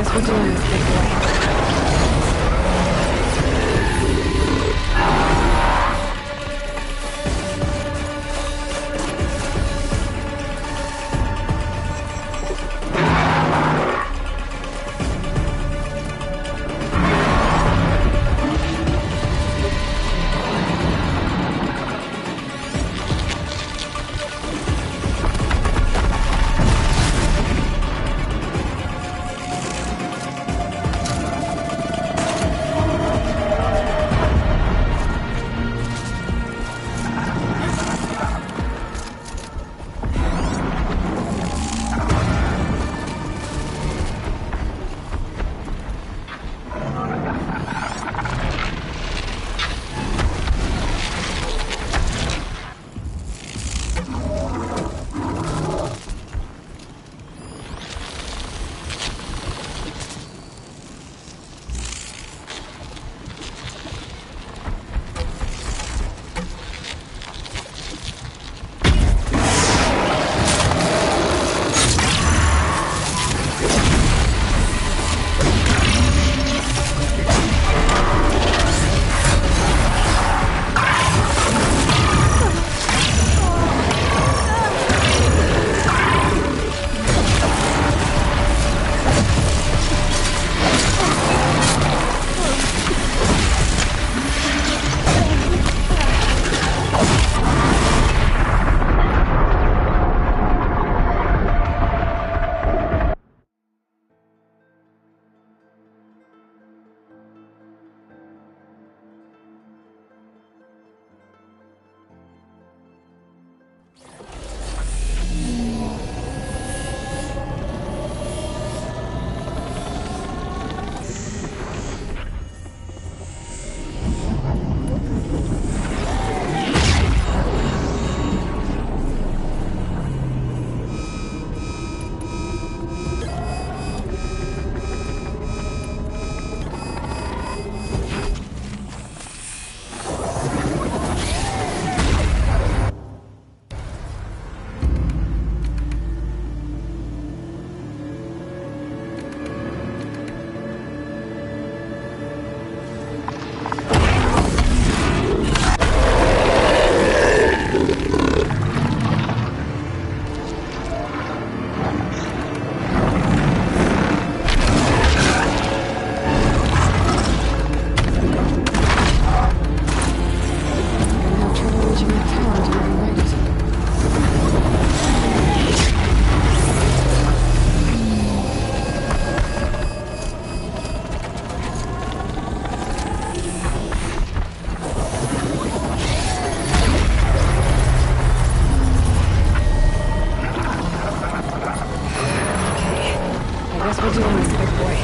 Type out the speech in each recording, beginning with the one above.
guess we're doing this, big boy. We're doing this, big boy.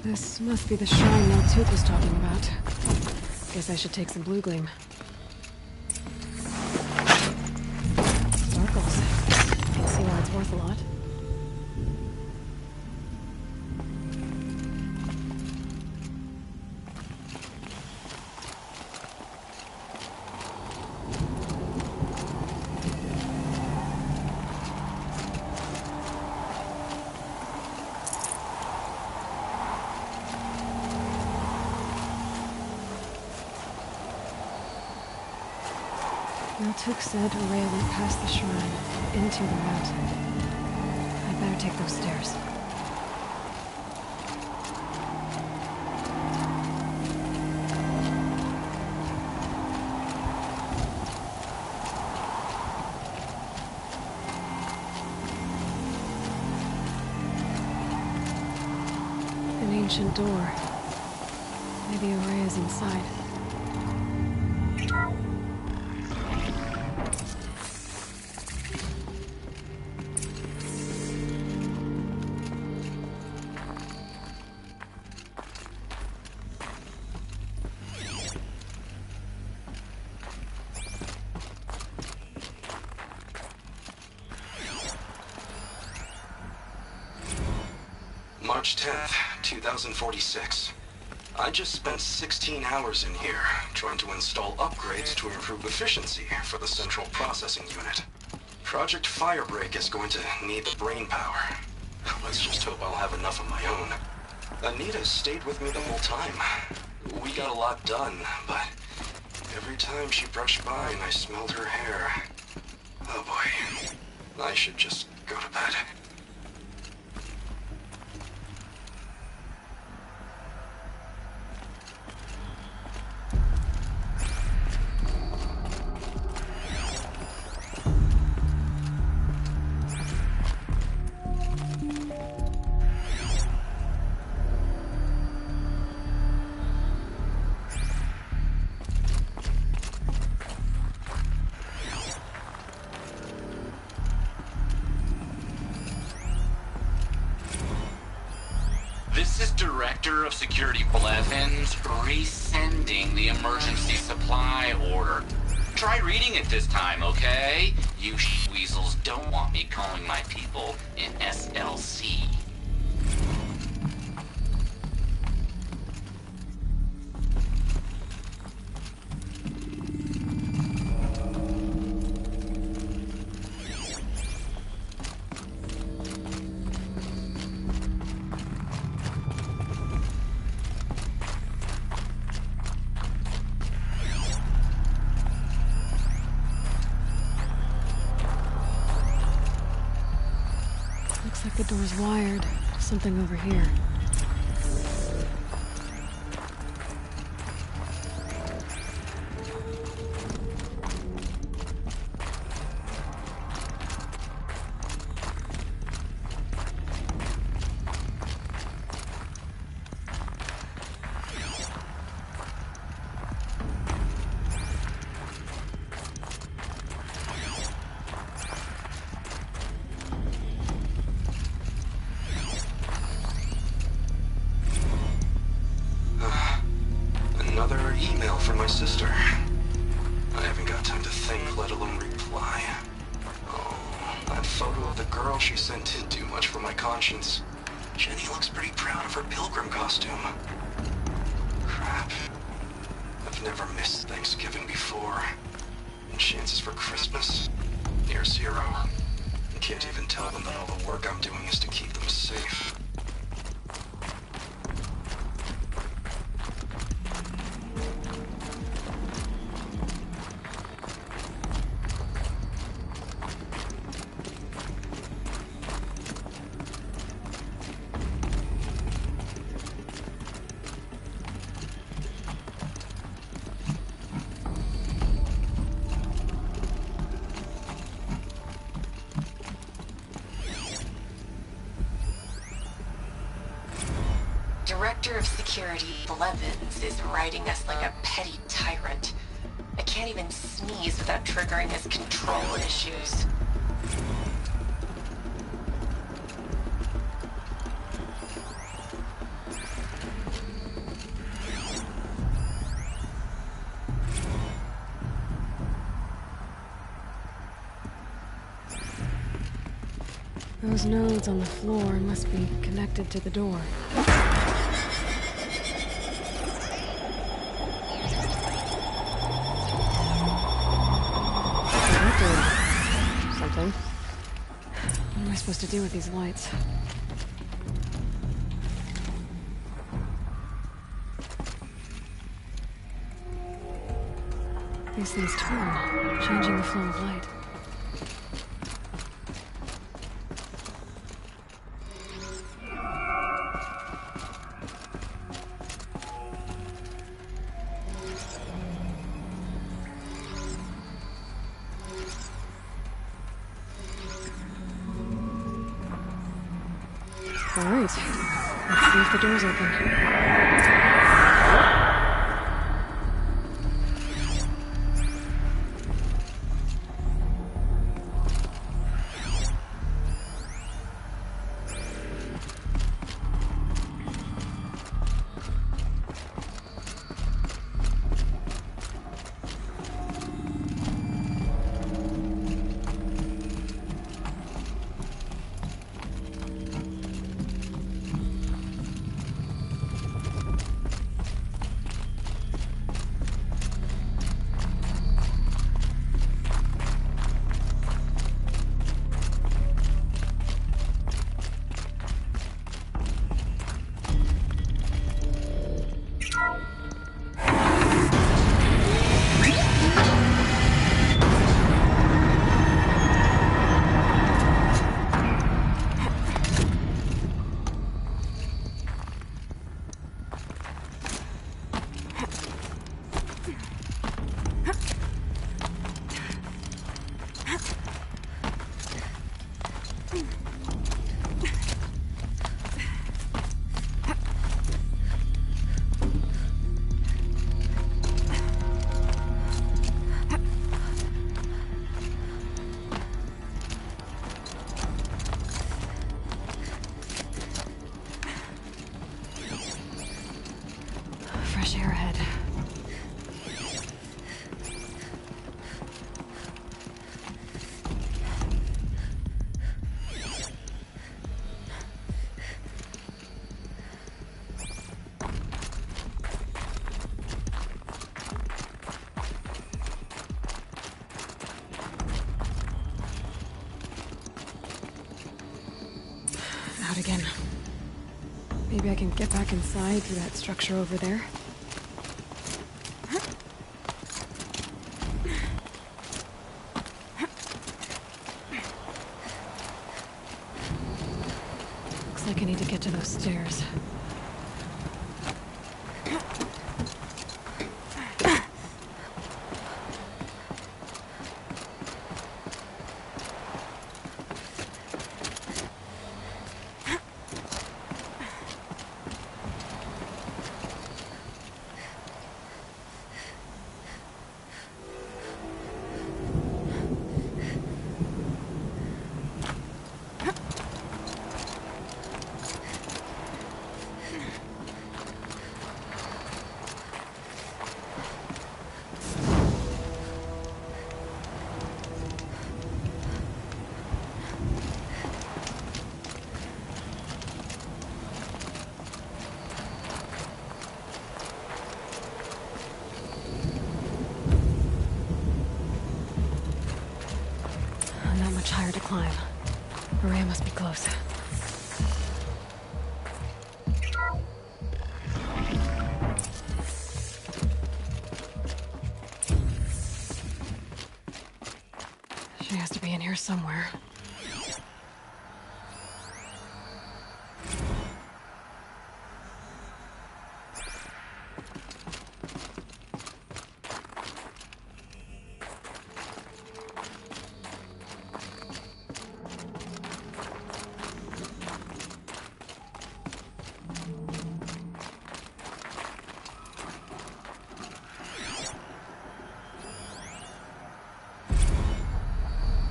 This must be the shrine Maltuk was talking about. Guess I should take some blue gleam. Sparkles. Can see why it's worth a lot. Maltuk said Araya went past the shrine, into the mountain. I'd better take those stairs. An ancient door. Maybe Araya's inside. March 10th, 2046. I just spent 16 hours in here, trying to install upgrades to improve efficiency for the central processing unit. Project Firebreak is going to need the brain power. Let's just hope I'll have enough of my own. Anita stayed with me the whole time. We got a lot done, but every time she brushed by and I smelled her hair... Oh boy. I should just go to bed. This is Director of Security Blevins resending the emergency supply order. Try reading it this time, okay? You weasels don't want me calling my people in SLC. Looks like the door's wired. Something over here. Another email from my sister. I haven't got time to think, let alone reply. Oh, that photo of the girl she sent didn't do much for my conscience. Jenny looks pretty proud of her pilgrim costume. Crap. I've never missed Thanksgiving before. And chances for Christmas? Near zero. I can't even tell them that all the work I'm doing is to keep them safe. Director of Security Blevins is writing us like a petty tyrant. I can't even sneeze without triggering his control issues. Those nodes on the floor must be connected to the door. Something. What am I supposed to do with these lights? These things turn, changing the flow of light. All right, let's see if the door's open. Fresh air ahead. Out again. Maybe I can get back inside through that structure over there. Looks like I need to get to those stairs. Not much higher to climb. Maria must be close. She has to be in here somewhere.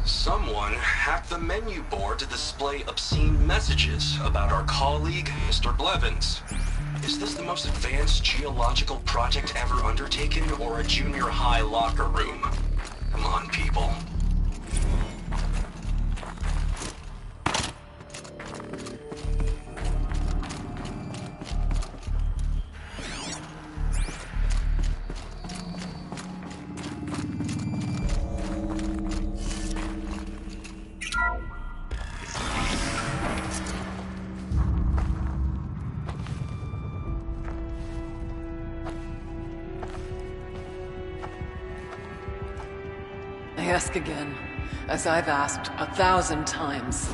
Someone hacked the menu board to display obscene messages about our colleague, Mr. Blevins. Is this the most advanced geological project ever undertaken, or a junior high locker room? Come on, people. ask again, as I've asked 1,000 times.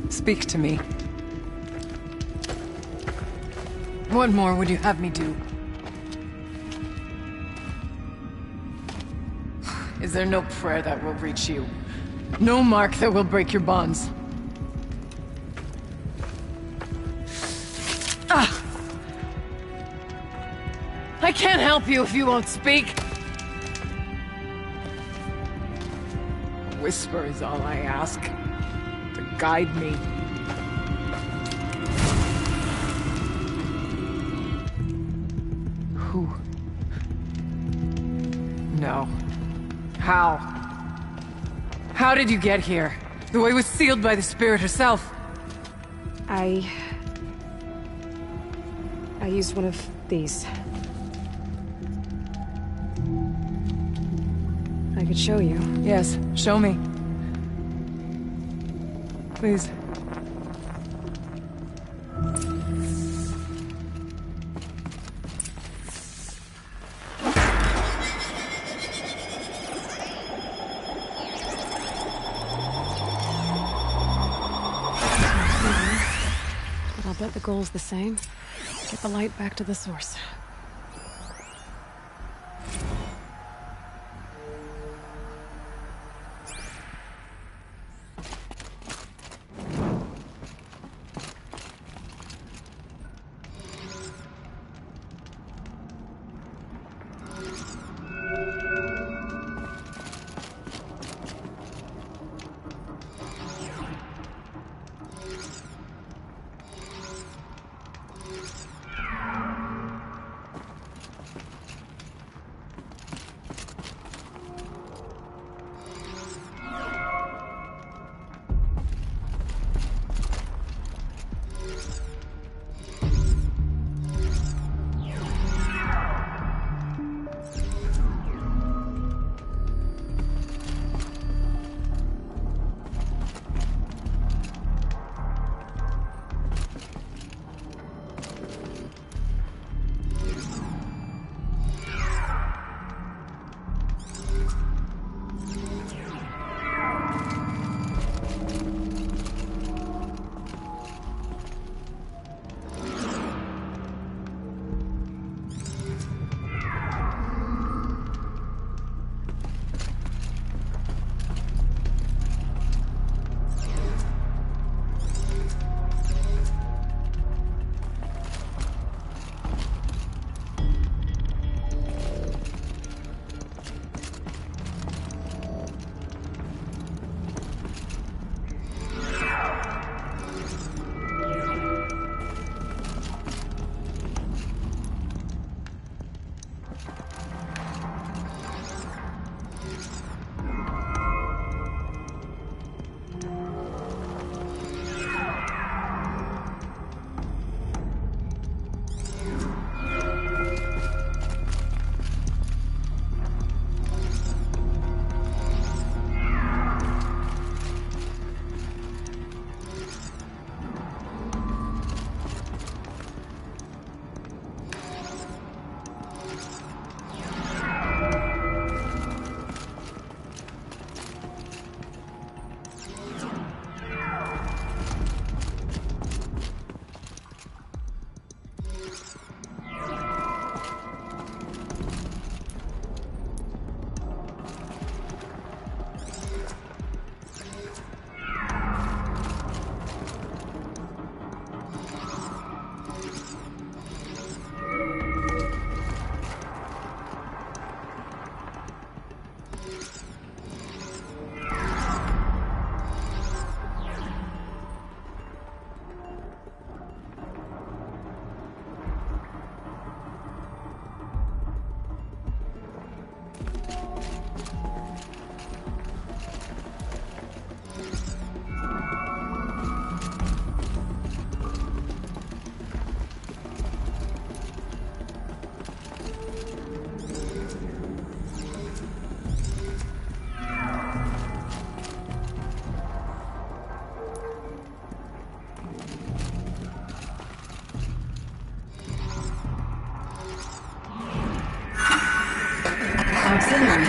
Speak to me. What more would you have me do? Is there no prayer that will reach you? No mark that will break your bonds? Ah! I can't help you if you won't speak! A whisper is all I ask. To guide me. Who? No. How? How did you get here? The way was sealed by the Spirit herself. I used one of these. I could show you. Yes, show me. Please. But I'll bet the goal's the same. Get the light back to the source.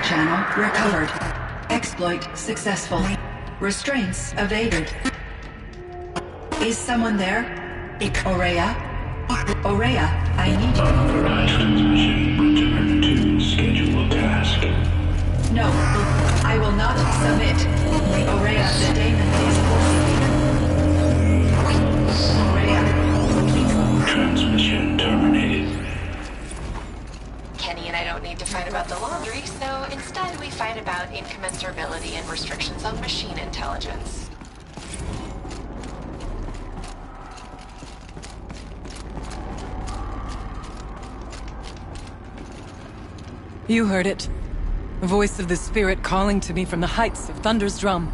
Data channel recovered. Exploit successful. Restraints evaded. Is someone there? Aurea? Aurea, I need you. Authorized transmission. Return to scheduled task. No, I will not submit. Aurea, the daemon is forcing me. Aurea. Transmission terminated. Kenny and I don't need to fight about the laundry, so instead we fight about incommensurability and restrictions on machine intelligence. You heard it. The voice of the spirit calling to me from the heights of Thunder's drum.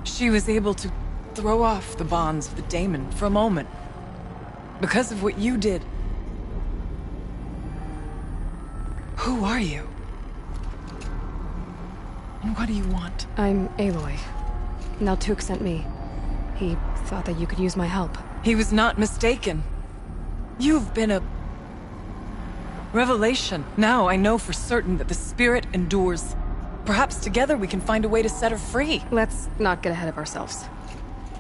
She was able to throw off the bonds of the daemon for a moment. Because of what you did. Who are you? And what do you want? I'm Aloy. Naltuk sent me. He thought that you could use my help. He was not mistaken. You've been a revelation. Now I know for certain that the spirit endures. Perhaps together we can find a way to set her free. Let's not get ahead of ourselves.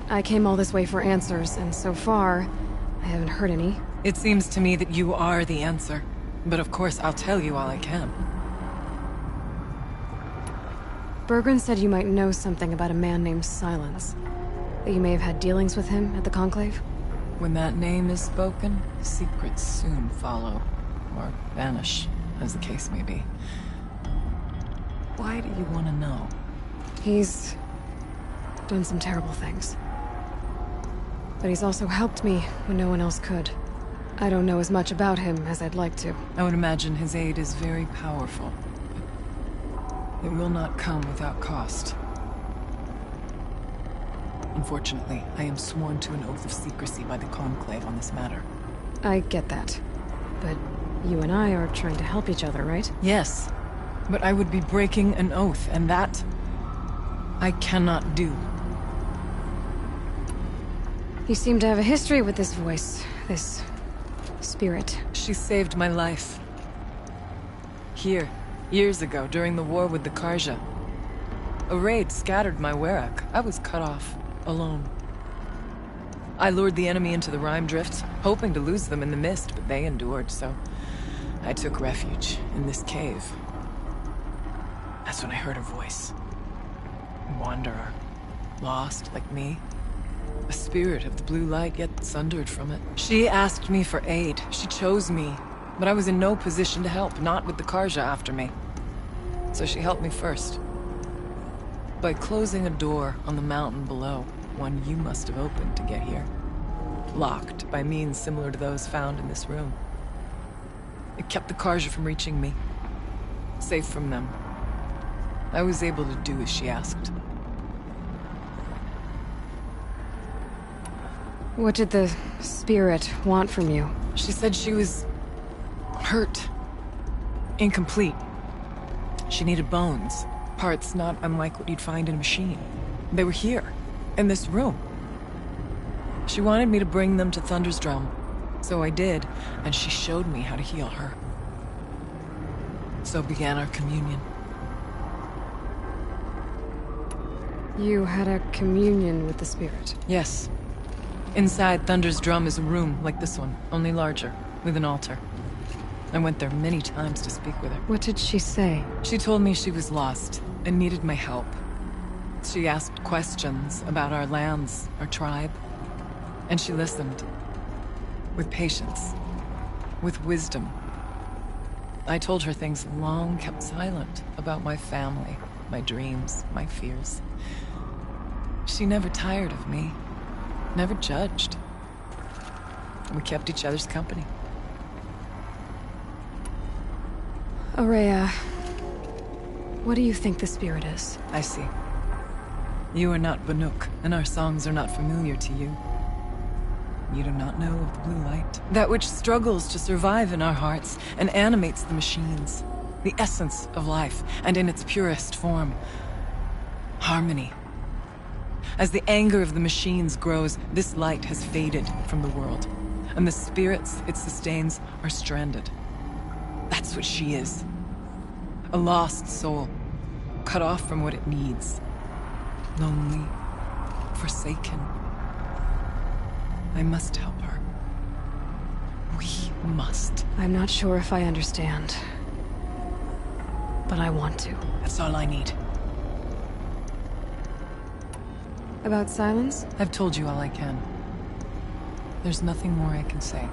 I came all this way for answers, and so far, I haven't heard any. It seems to me that you are the answer. But of course, I'll tell you all I can. Bergren said you might know something about a man named Silence. That you may have had dealings with him at the Conclave? When that name is spoken, secrets soon follow. Or vanish, as the case may be. Why do you want to know? He's done some terrible things. But he's also helped me when no one else could. I don't know as much about him as I'd like to. I would imagine his aid is very powerful. It will not come without cost. Unfortunately, I am sworn to an oath of secrecy by the Conclave on this matter. I get that. But you and I are trying to help each other, right? Yes, but I would be breaking an oath, and that I cannot do. You seem to have a history with this voice, this spirit. She saved my life. Here, years ago, during the war with the Karja. A raid scattered my Werak. I was cut off, alone. I lured the enemy into the Rime Drift, hoping to lose them in the mist, but they endured, so I took refuge in this cave. That's when I heard her voice. A wanderer, lost like me. A spirit of the blue light, yet sundered from it. She asked me for aid. She chose me, but I was in no position to help, not with the Karja after me. So she helped me first. By closing a door on the mountain below, one you must have opened to get here. Locked by means similar to those found in this room. It kept the Karja from reaching me. Safe from them. I was able to do as she asked. What did the spirit want from you? She said she was hurt. Incomplete. She needed bones. Parts not unlike what you'd find in a machine. They were here, in this room. She wanted me to bring them to Thunder's Drum. So I did, and she showed me how to heal her. So began our communion. You had a communion with the spirit? Yes. Inside Thunder's Drum is a room like this one, only larger, with an altar. I went there many times to speak with her. What did she say? She told me she was lost and needed my help. She asked questions about our lands, our tribe, and she listened. With patience, with wisdom. I told her things long kept silent about my family, my dreams, my fears. She never tired of me. Never judged. We kept each other's company. Aurea, what do you think the spirit is? I see. You are not Banuk, and our songs are not familiar to you. You do not know of the blue light. That which struggles to survive in our hearts and animates the machines. The essence of life, and in its purest form. Harmony. As the anger of the machines grows, this light has faded from the world, and the spirits it sustains are stranded. That's what she is. A lost soul, cut off from what it needs. Lonely, forsaken. I must help her. We must. I'm not sure if I understand. But I want to. That's all I need. About silence? I've told you all I can. There's nothing more I can say.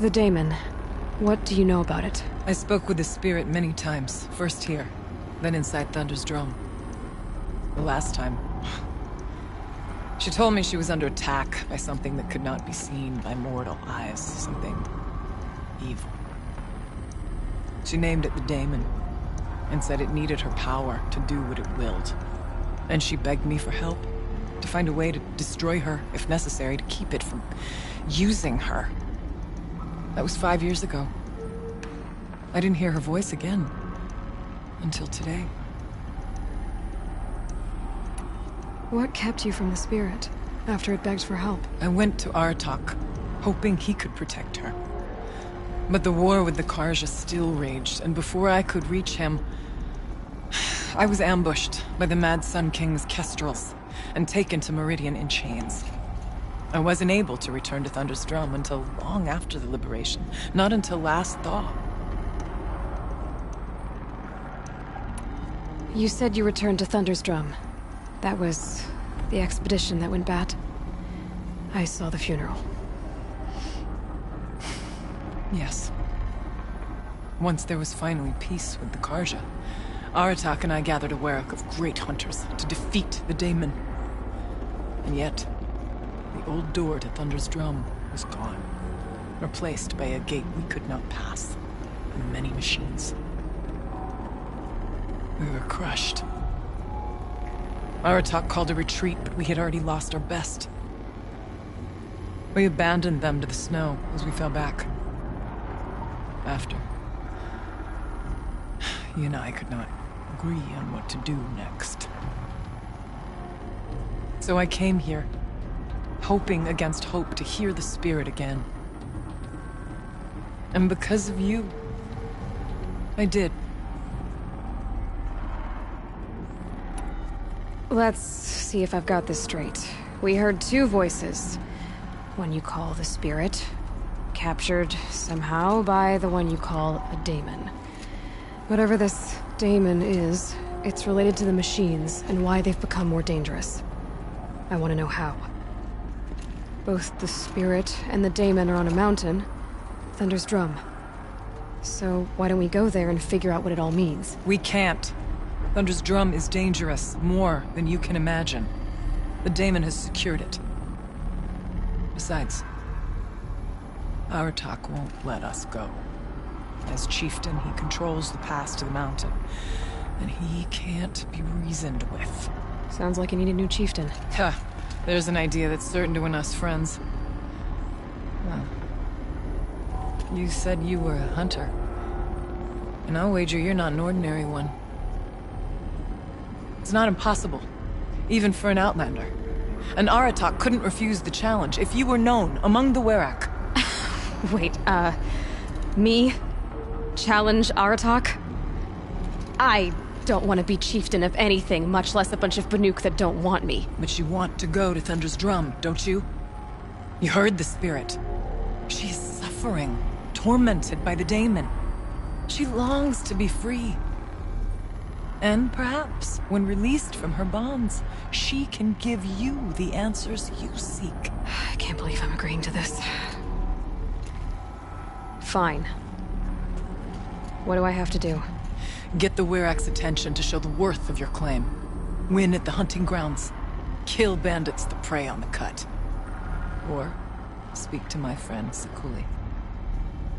The daemon. What do you know about it? I spoke with the spirit many times. First here, then inside Thunder's drum. The last time... She told me she was under attack by something that could not be seen by mortal eyes. Something... evil. She named it the daemon, and said it needed her power to do what it willed. And she begged me for help, to find a way to destroy her, if necessary, to keep it from using her. That was 5 years ago. I didn't hear her voice again, until today. What kept you from the spirit, after it begged for help? I went to Aratak, hoping he could protect her. But the war with the Karja still raged, and before I could reach him, I was ambushed by the Mad Sun King's kestrels, and taken to Meridian in chains. I wasn't able to return to Thunder's Drum until long after the liberation, not until last thaw. You said you returned to Thunder's Drum. That was the expedition that went bad. I saw the funeral. Yes. Once there was finally peace with the Karja, Aratak and I gathered a Warwick of great hunters to defeat the daemon. And yet, the old door to Thunder's Drum was gone, replaced by a gate we could not pass, and many machines. We were crushed. Aratak called a retreat, but we had already lost our best. We abandoned them to the snow as we fell back. After, you and I could not agree on what to do next. So I came here, hoping against hope to hear the spirit again. And because of you, I did. Let's see if I've got this straight. We heard two voices. One you call the spirit, captured somehow by the one you call a daemon. Whatever this daemon is, it's related to the machines and why they've become more dangerous. I want to know how. Both the spirit and the daemon are on a mountain, Thunder's Drum. So why don't we go there and figure out what it all means? We can't. Thunder's Drum is dangerous, more than you can imagine. The daemon has secured it. Besides, Aratak won't let us go. As chieftain, he controls the pass to the mountain, and he can't be reasoned with. Sounds like you need a new chieftain. Huh. There's an idea that's certain to win us friends. Well, you said you were a hunter. And I'll wager you're not an ordinary one. It's not impossible, even for an outlander. And Aratak couldn't refuse the challenge if you were known among the Werak. Wait, me? Challenge Aratak? I don't want to be chieftain of anything, much less a bunch of Banuk that don't want me. But you want to go to Thunder's Drum, don't you? You heard the spirit. She is suffering, tormented by the daemon. She longs to be free. And perhaps, when released from her bonds, she can give you the answers you seek. I can't believe I'm agreeing to this. Fine. What do I have to do? Get the Werak's attention to show the worth of your claim. Win at the hunting grounds. Kill bandits that prey on the cut. Or speak to my friend Sekuli.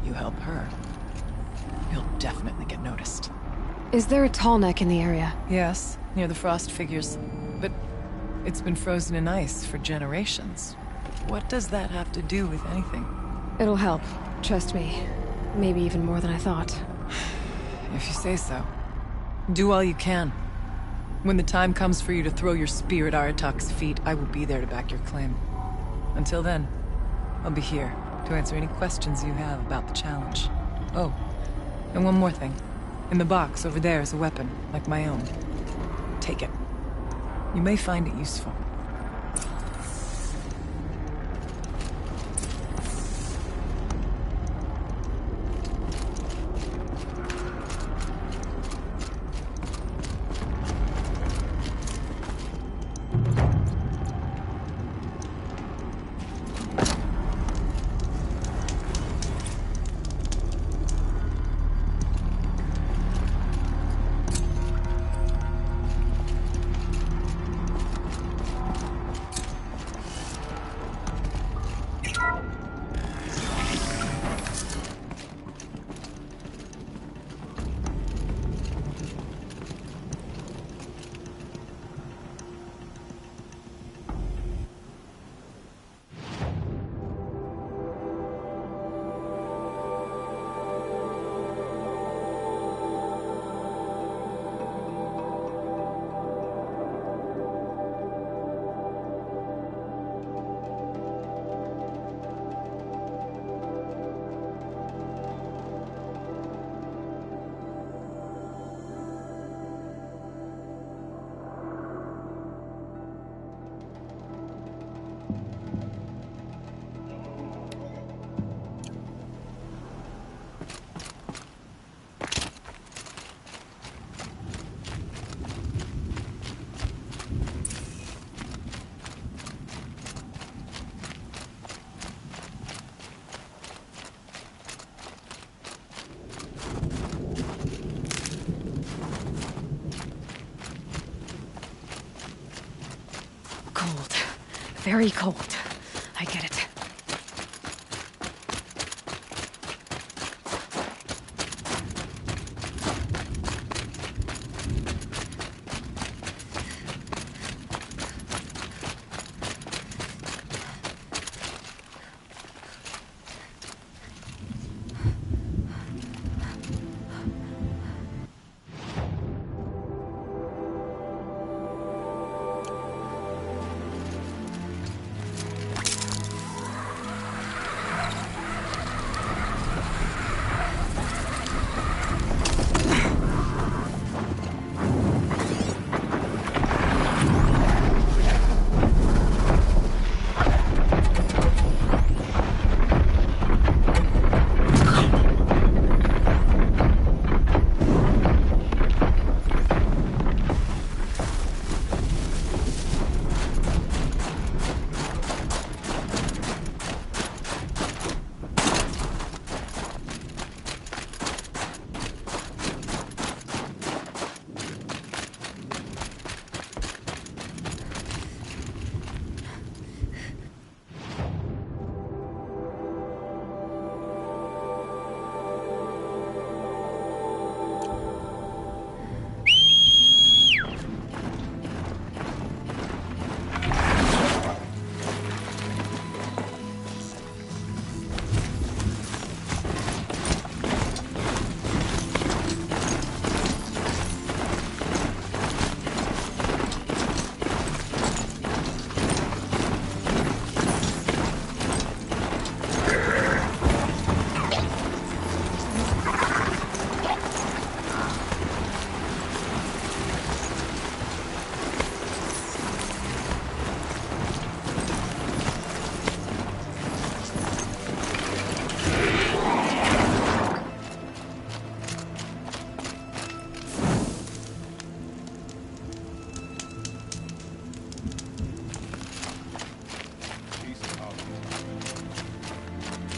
You help her, you'll definitely get noticed. Is there a tall neck in the area? Yes, near the frost figures. But it's been frozen in ice for generations. What does that have to do with anything? It'll help. Trust me. Maybe even more than I thought. If you say so. Do all you can. When the time comes for you to throw your spear at Aratak's feet, I will be there to back your claim. Until then, I'll be here to answer any questions you have about the challenge. Oh, And one more thing. In the box over there is a weapon, like my own. Take it. You may find it useful. Cold. Very cold. I get it.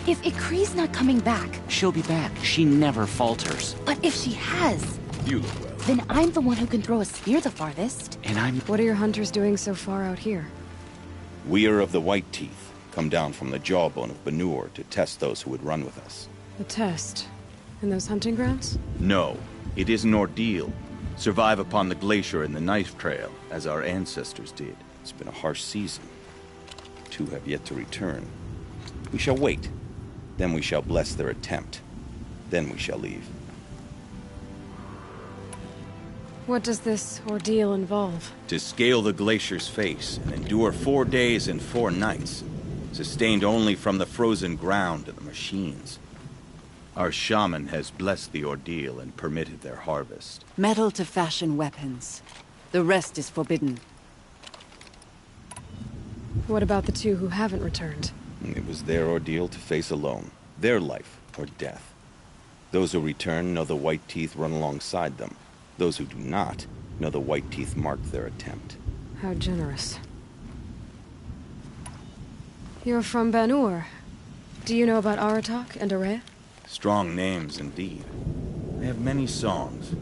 If Ikri's not coming back, She'll be back. She never falters. but if she has, You look well. then I'm the one who can throw a spear the farthest. And I'm... What are your hunters doing so far out here? We are of the White Teeth, come down from the jawbone of Banur to test those who would run with us. A test? In those hunting grounds? No, it is an ordeal. Survive upon the glacier and the knife trail, as our ancestors did. It's been a harsh season. Two have yet to return. We shall wait. Then we shall bless their attempt. Then we shall leave. What does this ordeal involve? To scale the glacier's face and endure 4 days and 4 nights, sustained only from the frozen ground and the machines. Our shaman has blessed the ordeal and permitted their harvest. Metal to fashion weapons. The rest is forbidden. What about the two who haven't returned? It was their ordeal to face alone. Their life or death. Those who return know the White Teeth run alongside them. Those who do not know the White Teeth marked their attempt. How generous. You're from Ben-Ur. Do you know about Aratak and Areya? Strong names indeed. They have many songs.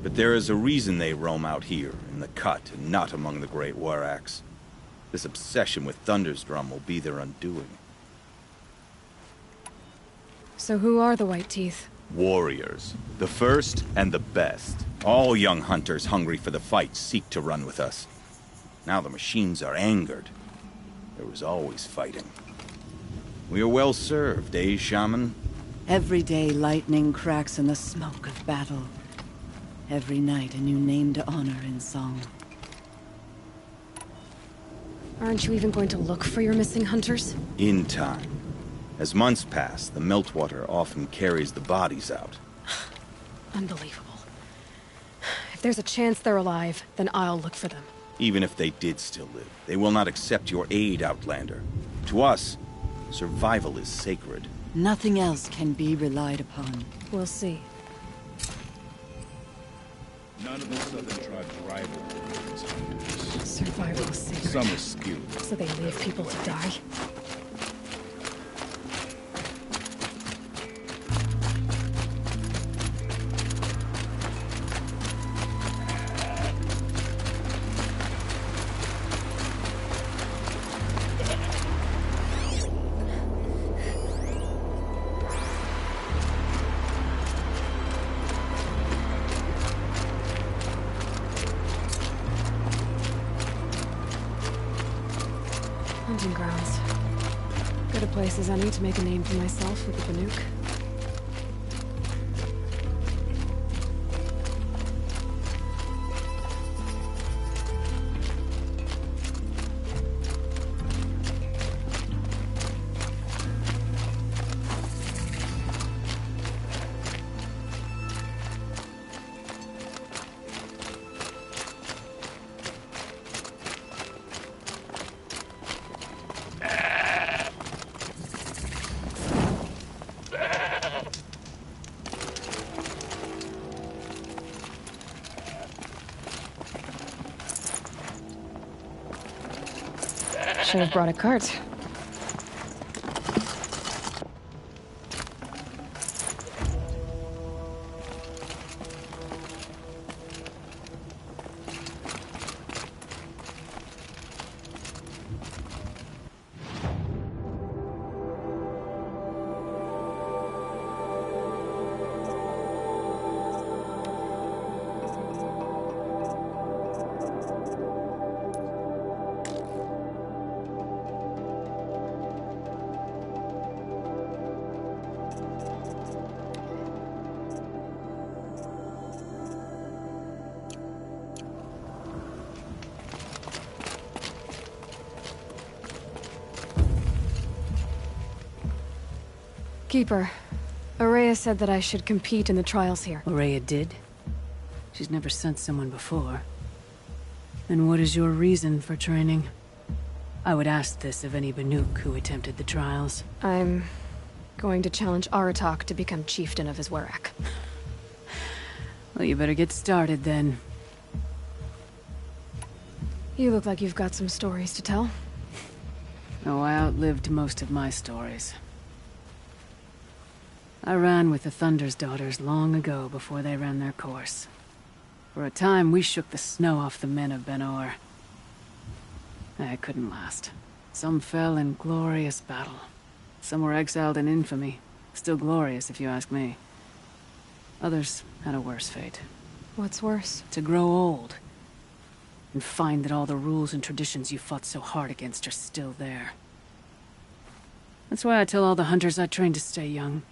But there is a reason they roam out here, in the cut, and not among the great Waraks. This obsession with Thunder's Drum will be their undoing. So who are the White Teeth? Warriors. The first and the best. All young hunters hungry for the fight seek to run with us. Now the machines are angered. There was always fighting. We are well served, eh, Shaman? Every day lightning cracks in the smoke of battle. Every night a new name to honor in song. Aren't you even going to look for your missing hunters? In time. As months pass, the meltwater often carries the bodies out. Unbelievable. If there's a chance they're alive, then I'll look for them. Even if they did still live, they will not accept your aid, Outlander. To us, survival is sacred. Nothing else can be relied upon. We'll see. None of the southern tribes rival these hunters. Survival is sacred. Some are skilled. So they leave people to die? Hunting grounds. Good a place as any to make a name for myself with the Banuk. Should have brought a cart. Keeper, Areya said that I should compete in the trials here. Areya did? She's never sent someone before. Then what is your reason for training? I would ask this of any Banuk who attempted the trials. I'm going to challenge Aratak to become chieftain of his Warak. Well, you better get started then. You look like you've got some stories to tell. Oh, I outlived most of my stories. I ran with the Thunder's daughters long ago before they ran their course. For a time, we shook the snow off the men of Ben-Ur. It couldn't last. Some fell in glorious battle. Some were exiled in infamy. Still glorious, if you ask me. Others had a worse fate. What's worse? To grow old. And find that all the rules and traditions you fought so hard against are still there. That's why I tell all the hunters I train to stay young.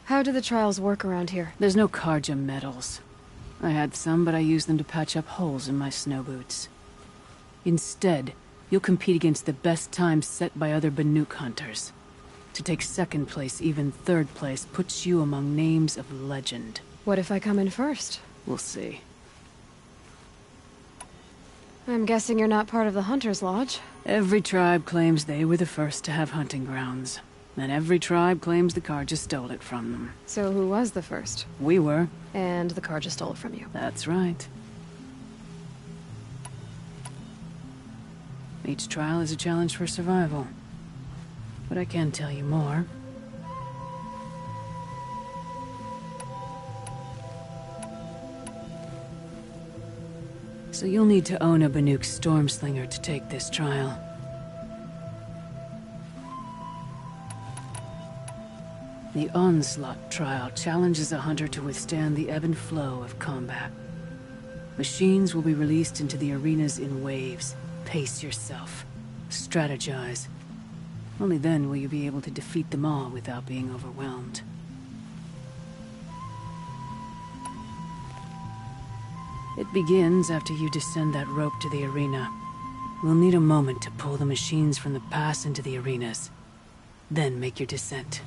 How do the trials work around here? There's no Karja medals. I had some, but I used them to patch up holes in my snow boots. Instead, you'll compete against the best times set by other Banuk hunters. To take second place, even third place, puts you among names of legend. What if I come in first? We'll see. I'm guessing you're not part of the Hunter's Lodge. Every tribe claims they were the first to have hunting grounds. And every tribe claims the Karja stole it from them. So who was the first? We were. And the Karja stole it from you. That's right. Each trial is a challenge for survival. But I can tell you more. So you'll need to own a Banuk Stormslinger to take this trial. The Onslaught trial challenges a hunter to withstand the ebb and flow of combat. Machines will be released into the arenas in waves. Pace yourself. Strategize. Only then will you be able to defeat them all without being overwhelmed. It begins after you descend that rope to the arena. We'll need a moment to pull the machines from the pass into the arenas. Then make your descent.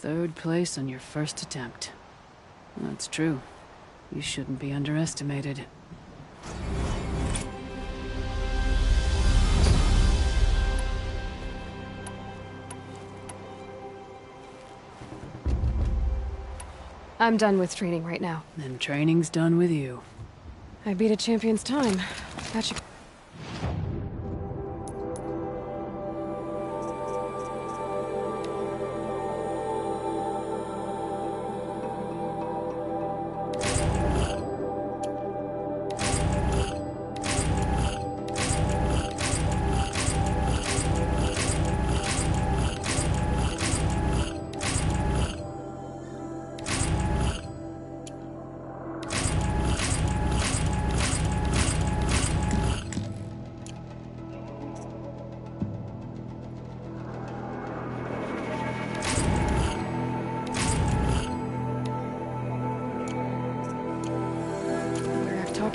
3rd place on your first attempt. That's true. You shouldn't be underestimated. I'm done with training right now. Then training's done with you. I beat a champion's time. That should...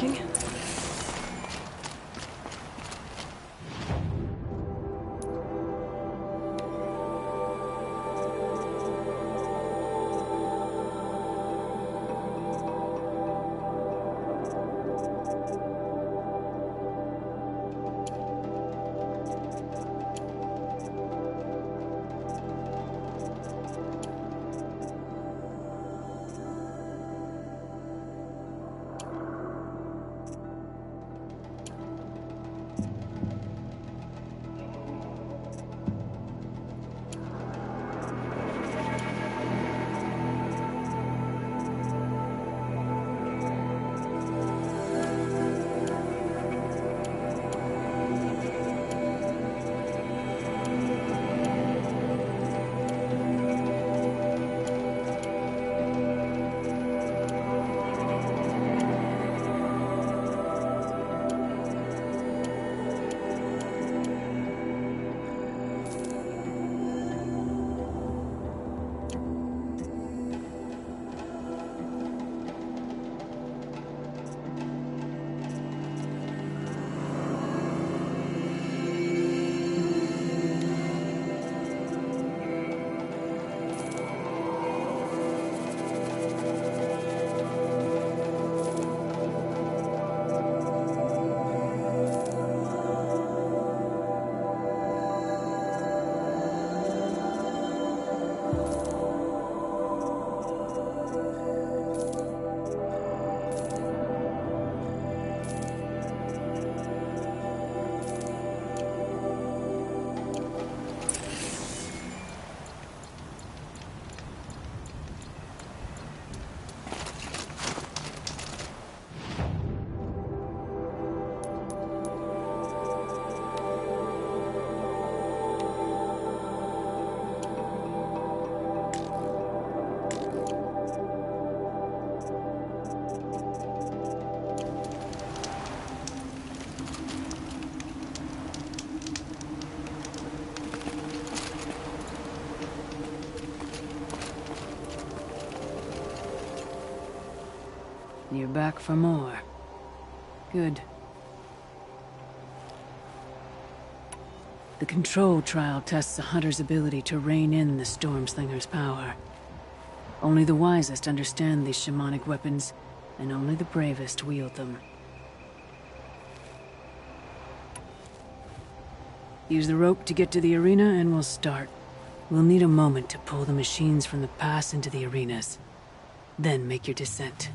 talking? You're back for more. Good. The control trial tests a hunter's ability to rein in the Stormslinger's power. Only the wisest understand these shamanic weapons, and only the bravest wield them. Use the rope to get to the arena, and we'll start. We'll need a moment to pull the machines from the pass into the arenas. Then make your descent.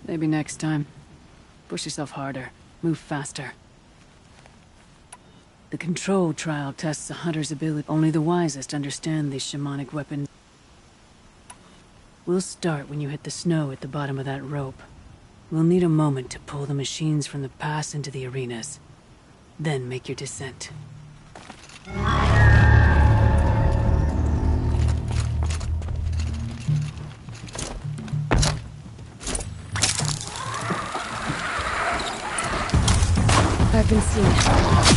Maybe next time. Push yourself harder. Move faster. The control trial tests a hunter's ability. Only the wisest understand these shamanic weapons. We'll start when you hit the snow at the bottom of that rope. We'll need a moment to pull the machines from the pass into the arenas. Then make your descent. I've been seen.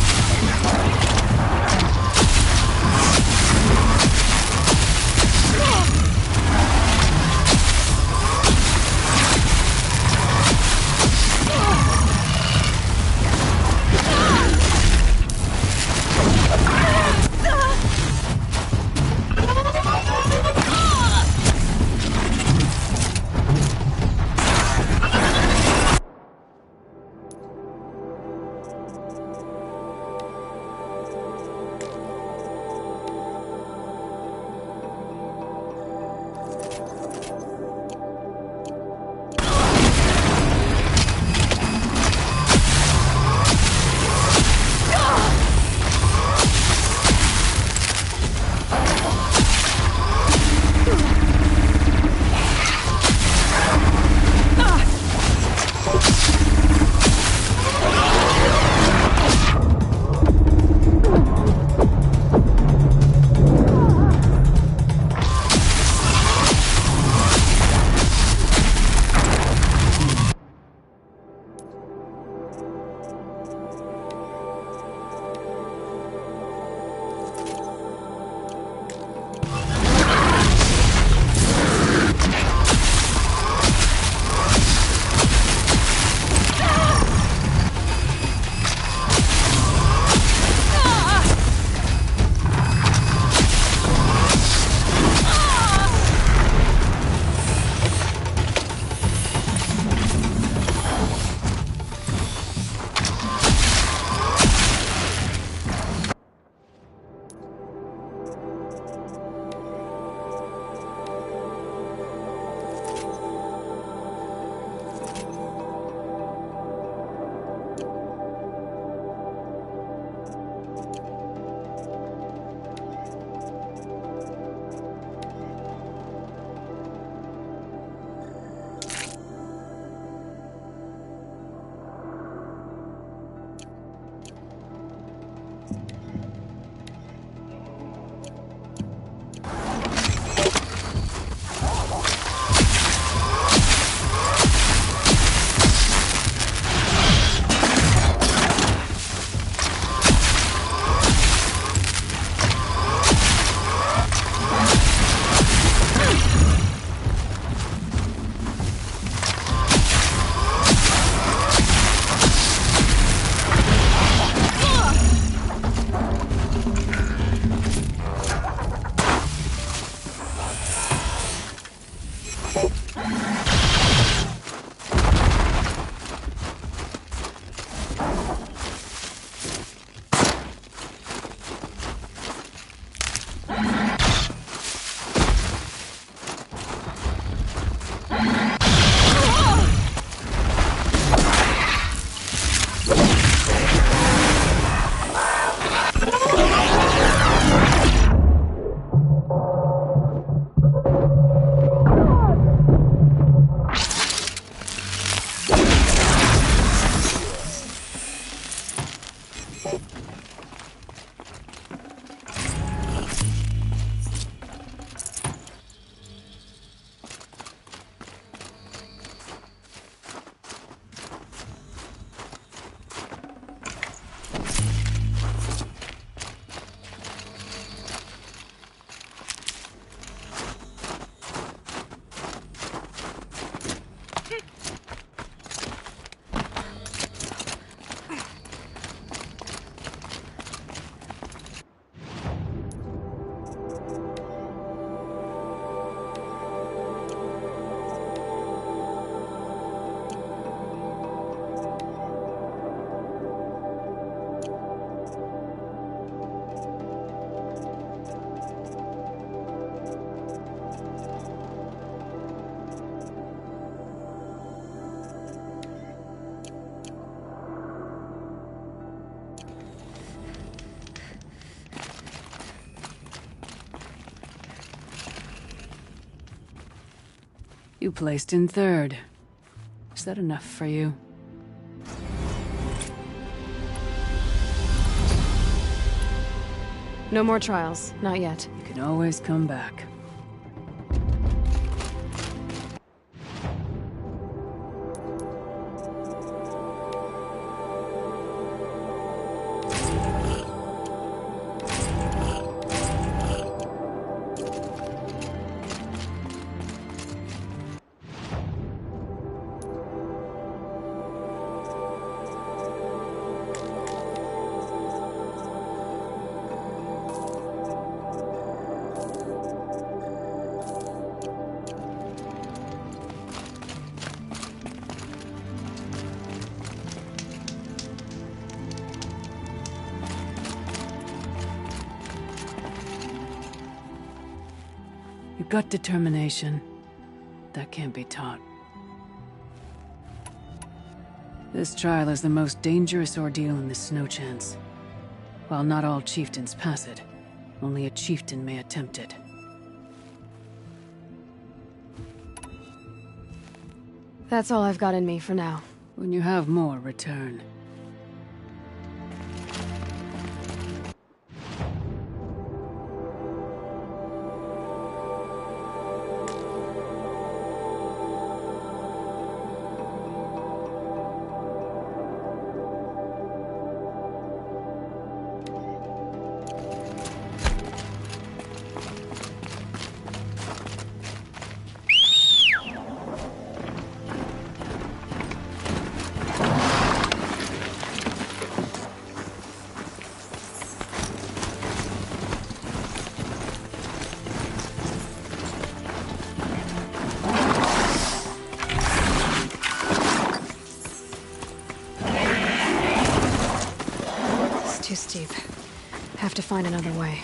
You placed in third. Is that enough for you? No more trials. Not yet. You can always come back. You've got determination. That can't be taught. This trial is the most dangerous ordeal in the Snow Chance. While not all chieftains pass it, only a chieftain may attempt it. That's all I've got in me for now. When you have more, return. Too steep. Have to find another way.